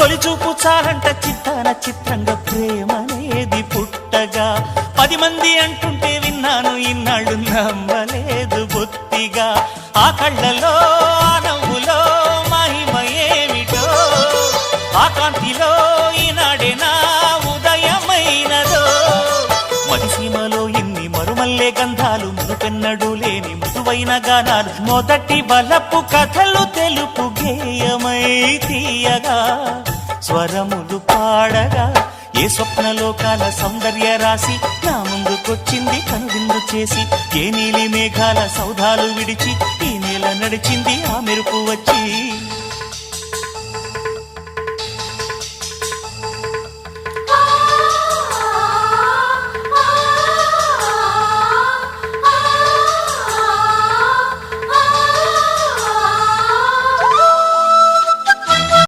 తొలి చూపు చాలంట చిత్తాన చిత్రంగా ప్రేమనేది పుట్టగా 10 మంది అంటుంటే విన్నాను ఇన్నాళ్ళు నమ్మలేదు బొత్తిగా ఆ కళ్ళలో ఆ నవ్వులో మహిమ ఏమిటో ఆ కాంతిలో ఈనాడే నా ఉదయమైనదో మదిసీమలో ఇన్ని మరుమల్లే గంధాలు మునుపెన్నడు లేని మృదువైన గానాలు మొదటి బలపు కథలు తెలుపు గేయమై తీయగా స్వరములు పాడగా ఏ స్వప్నలోకాల సౌందర్య రాసి నా ముందుకొచ్చింది కనువిందు చేసి ఏ నీలి మేఘాల సౌధాలు విడిచి ఈ నేల నడిచింది ఆ మెరుపు వచ్చి